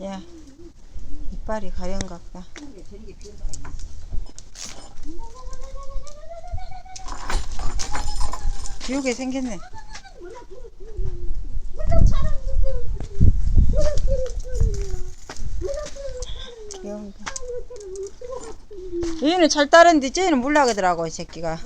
야, 이빨이 가려운가 보다. 비우게 생겼네. 귀여운가. 얘는 잘 따르는데 쟤는 몰라가더라고 이 새끼가.